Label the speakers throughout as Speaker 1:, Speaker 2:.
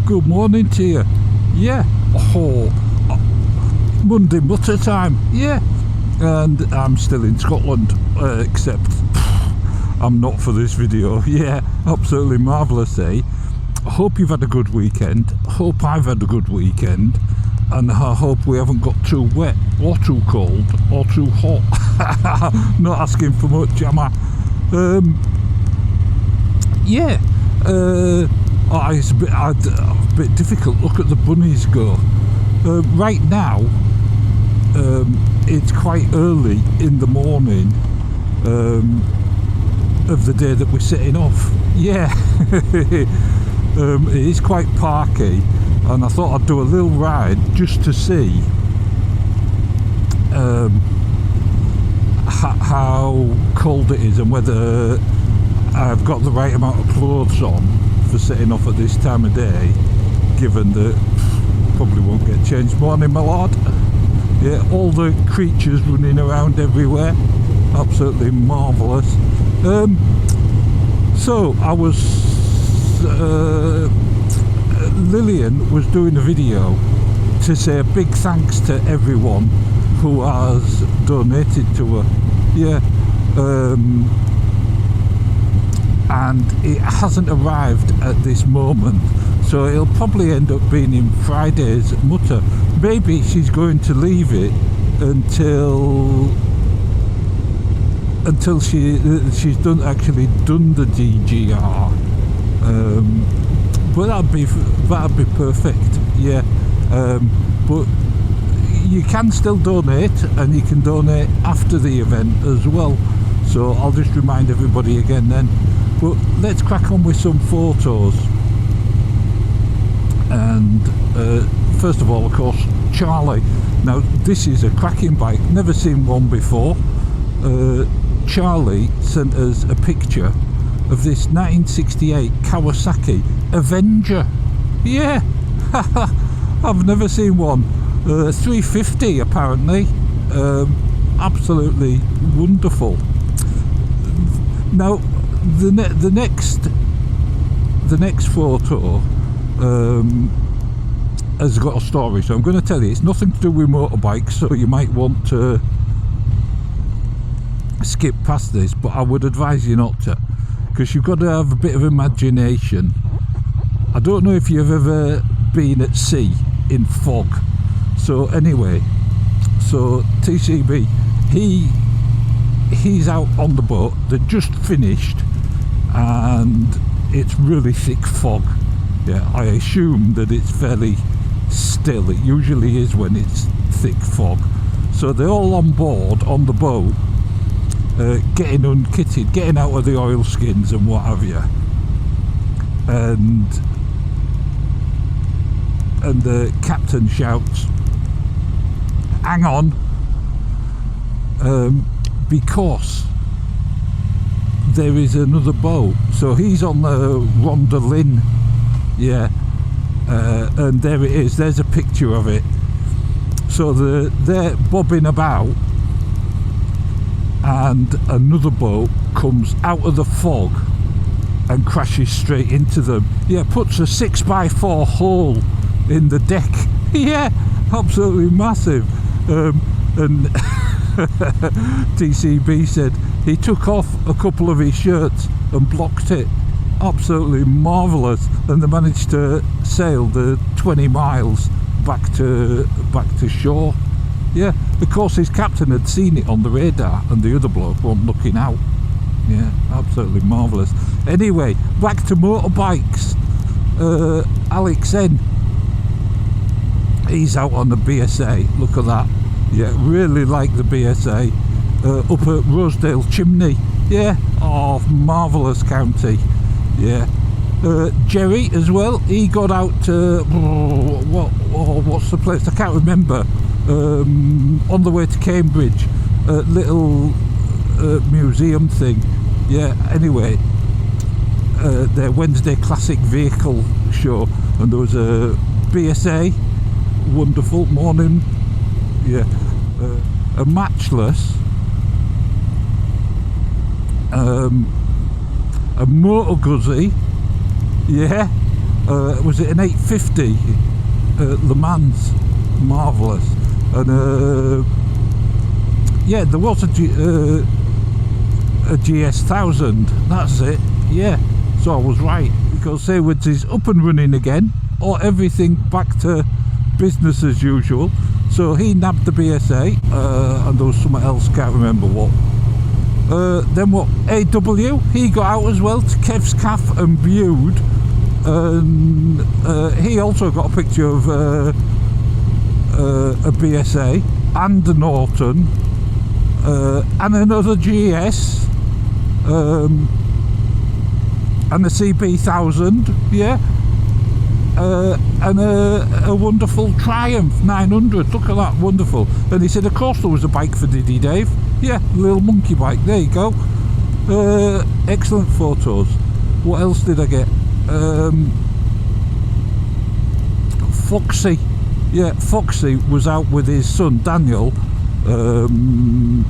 Speaker 1: Good morning to you. Yeah. Oh, Monday Mutter time. Yeah. And I'm still in Scotland, except I'm not for this video. Yeah, absolutely marvellous, eh? I hope you've had a good weekend. Hope I've had a good weekend. And I hope we haven't got too wet or too cold or too hot. Not asking for much, am I? Yeah. It's a bit difficult. Look at the bunnies go. Right now, it's quite early in the morning of the day that we're setting off. Yeah. It is quite parky, and I thought I'd do a little ride just to see how cold it is and whether I've got the right amount of clothes on for setting off at this time of day, given that probably won't get changed. Morning, my lord. Yeah, all the creatures running around everywhere, absolutely marvellous. So I was Lillian was doing a video to say a big thanks to everyone who has donated to her. Yeah. And it hasn't arrived at this moment, so it'll probably end up being in Friday's Mutter. Maybe she's going to leave it until she's actually done the DGR. But that'd be perfect. Yeah. But you can still donate, and you can donate after the event as well. So I'll just remind everybody again then. But let's crack on with some photos. And first of all, of course, Charlie. Now this is a cracking bike, never seen one before. Charlie sent us a picture of this 1968 Kawasaki Avenger. Yeah. I've never seen one. 350 apparently. Absolutely wonderful. Now the next photo has got a story, so I'm going to tell you. It's nothing to do with motorbikes, so you might want to skip past this, but I would advise you not to, because you've got to have a bit of imagination. I don't know if you've ever been at sea in fog. So anyway, so TCB, he's out on the boat. They just finished, and it's really thick fog. Yeah, I assume that it's fairly still. It usually is when it's thick fog. So they're all on board on the boat, getting unkitted, getting out of the oilskins and what have you. And the captain shouts, "Hang on," because there is another boat. So he's on the Rondolin. Yeah. And there it is. There's a picture of it. So they're bobbing about, and another boat comes out of the fog and crashes straight into them. Yeah, puts a 6x4 hole in the deck. Yeah, absolutely massive. And TCB said he took off a couple of his shirts and blocked it. Absolutely marvellous. And they managed to sail the 20 miles back to shore. Yeah, of course his captain had seen it on the radar, and the other bloke wasn't looking out. Yeah, absolutely marvellous. Anyway, back to motorbikes. Alex N, he's out on the BSA. Look at that. Yeah, really like the BSA. Up at Rosedale Chimney. Yeah, oh, marvellous county. Yeah. Jerry as well, he got out to what's the place, I can't remember, on the way to Cambridge, little museum thing. Yeah, anyway, their Wednesday classic vehicle show, and there was a BSA, wonderful morning. Yeah, a Matchless, a Motor Guzzi. Yeah, Was it an 850 Le Mans? Marvellous. And yeah, there was a GS1000, that's it, yeah. So I was right, because Saywards is up and running again, or everything back to business as usual. So he nabbed the BSA, and there was something else, can't remember what. Then what, AW, he got out as well to Kev's Calf and Bude, and he also got a picture of a BSA and a Norton, and another GS, and a CB1000, yeah, and a wonderful Triumph 900. Look at that, wonderful. And he said, of course there was a bike for Diddy Dave. Yeah, little monkey bike, there you go. Excellent photos. What else did I get? Foxy. Yeah, Foxy was out with his son Daniel, and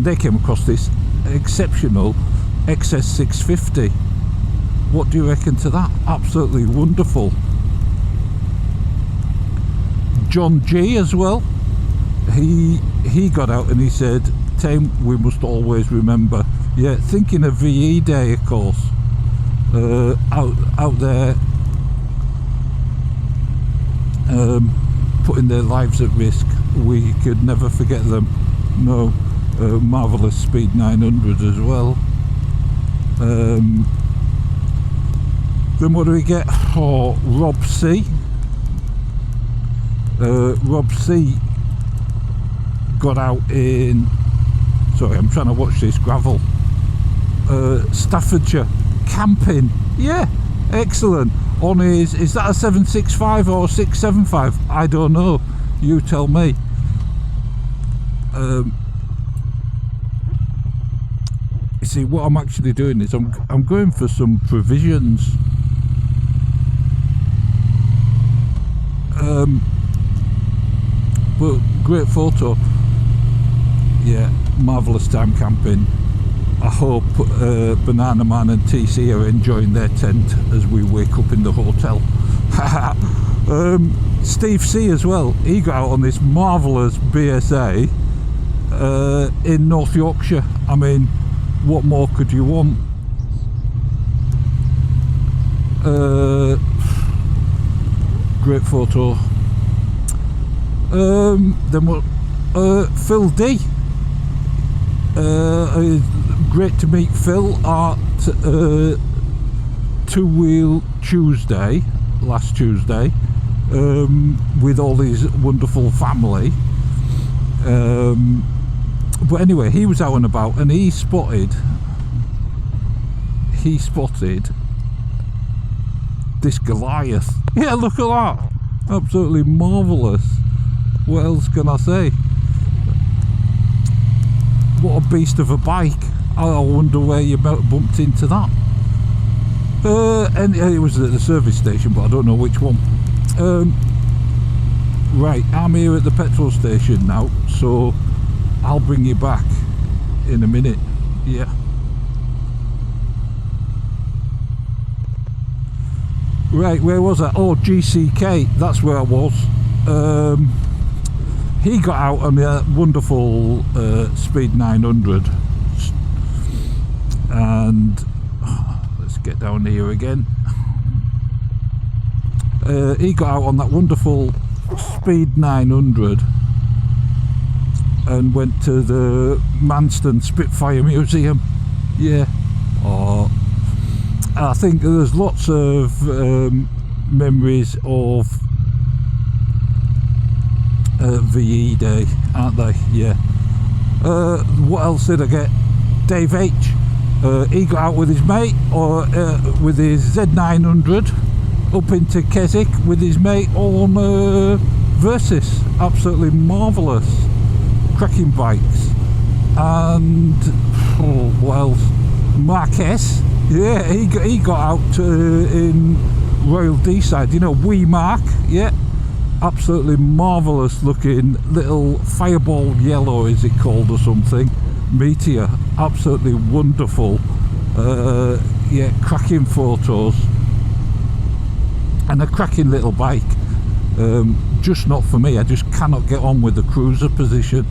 Speaker 1: they came across this exceptional XS650. What do you reckon to that? Absolutely wonderful. John G as well, he got out and he said, Tame, we must always remember. Yeah, thinking of VE Day, of course, out there, putting their lives at risk. We could never forget them. No, marvellous Speed 900 as well. Then what do we get? Oh, Rob C. Rob C got out in, sorry, I'm trying to watch this gravel, Staffordshire, camping. Yeah, excellent. On his, is that a 765 or 675? I don't know, you tell me. You see, what I'm actually doing is I'm going for some provisions. But great photo. Yeah, marvellous time camping. I hope Banana Man and TC are enjoying their tent as we wake up in the hotel. Steve C as well, he got out on this marvellous BSA in North Yorkshire. I mean, what more could you want? Great photo. Then what? Phil D. Great to meet Phil at Two Wheel Tuesday, last Tuesday, with all his wonderful family. But anyway, he was out and about, and he spotted this Goliath. Yeah, look at that, absolutely marvellous. What else can I say? What a beast of a bike. I wonder where you bumped into that. And it was at the service station, but I don't know which one. Right, I'm here at the petrol station now, so I'll bring you back in a minute. Yeah. Right, where was I? Oh, GCK, that's where I was. He got out on a wonderful Speed 900, and let's get down here again. He got out on that wonderful Speed 900 and went to the Manston Spitfire Museum. Yeah. Oh, I think there's lots of memories of VE Day, aren't they? Yeah. What else did I get? Dave H. He got out with his mate, or with his Z900 up into Keswick with his mate on Versys. Absolutely marvellous, cracking bikes. And oh, what else? Marquez. Yeah, he got out in Royal D-side, you know, Wee Mark. Yeah, absolutely marvellous looking little fireball yellow, is it called, or something, Meteor. Absolutely wonderful. Yeah, cracking photos. and a cracking little bike. Just not for me. I just cannot get on with the cruiser position.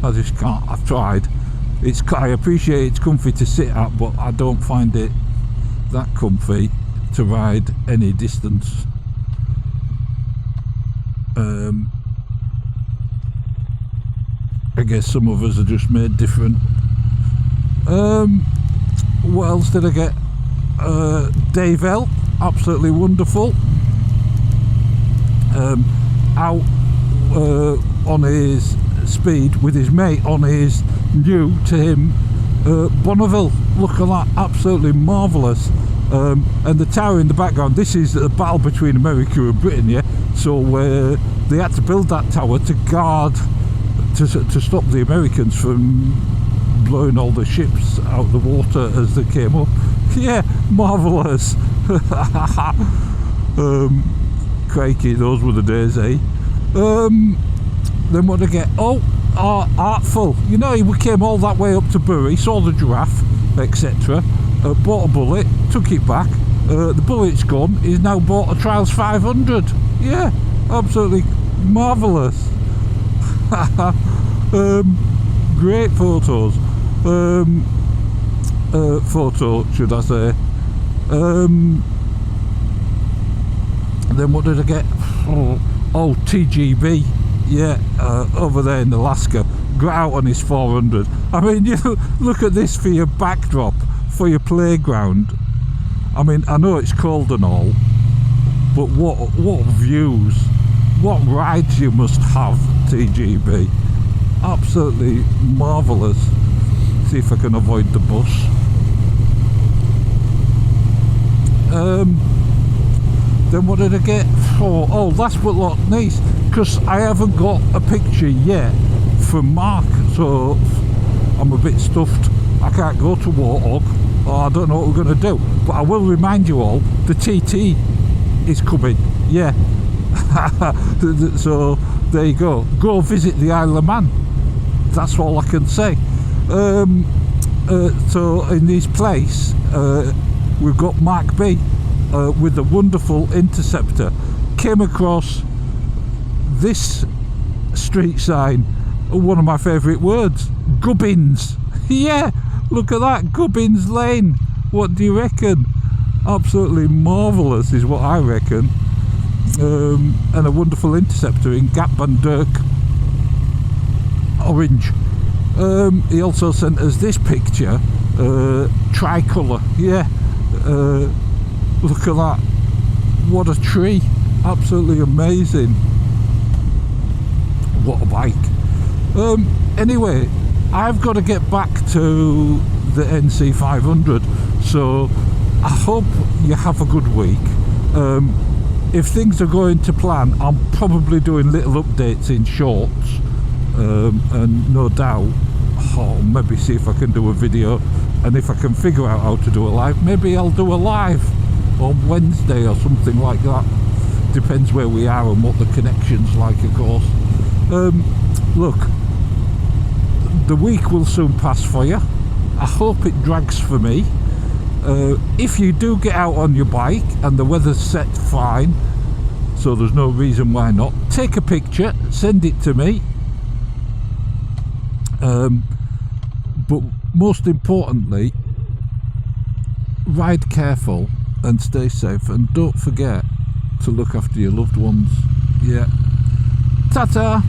Speaker 1: I just can't. I've tried. I appreciate it's comfy to sit at, but I don't find it that comfy to ride any distance. I guess some of us are just made different. What else did I get? Dave L, absolutely wonderful. Out on his speed with his mate on his new to him Bonneville. Look at that, absolutely marvellous. And the tower in the background, this is a battle between America and Britain, yeah, so they had to build that tower to guard, to stop the Americans from blowing all the ships out of the water as they came up. Yeah, marvellous. Crikey, those were the days, eh? Then what did I get? Oh, artful. You know, he came all that way up to Bury, saw the giraffe, etc. Bought a bullet, took it back. The bullet's gone. He's now bought a Trials 500. Yeah, absolutely marvellous. Great photos. Photo, should I say. Then what did I get? Oh, TGB. Yeah, over there in Alaska. Got out on his 400. I mean, you look at this for your backdrop, for your playground. I mean, I know it's cold and all, but what views, what rides you must have, TGB. Absolutely marvellous. See if I can avoid the bus. Then what did I get? Oh, last but not least, because I haven't got a picture yet from Mark, so I'm a bit stuffed. I can't go to Warthog. I don't know what we're going to do, but I will remind you all, the TT is coming. Yeah. So there you go. Go visit the Isle of Man. That's all I can say. So in this place, we've got Mark B with the wonderful Interceptor. Came across this street sign, one of my favourite words, Gubbins. Yeah, look at that, Gubbins Lane. What do you reckon? Absolutely marvellous is what I reckon. And a wonderful Interceptor in Gap Van Dirk orange. He also sent us this picture, tricolour. Yeah, look at that, what a tree, absolutely amazing. What a bike. Anyway, I've got to get back to the NC500, so I hope you have a good week. If things are going to plan, I'm probably doing little updates in shorts, and no doubt, maybe see if I can do a video, and if I can figure out how to do a live, maybe I'll do a live on Wednesday or something like that. Depends where we are and what the connection's like, of course. Look, the week will soon pass for you. I hope it drags for me. If you do get out on your bike and the weather's set fine, so there's no reason why not, take a picture, send it to me. But most importantly, ride careful and stay safe, and don't forget to look after your loved ones. Yeah. Ta-ta!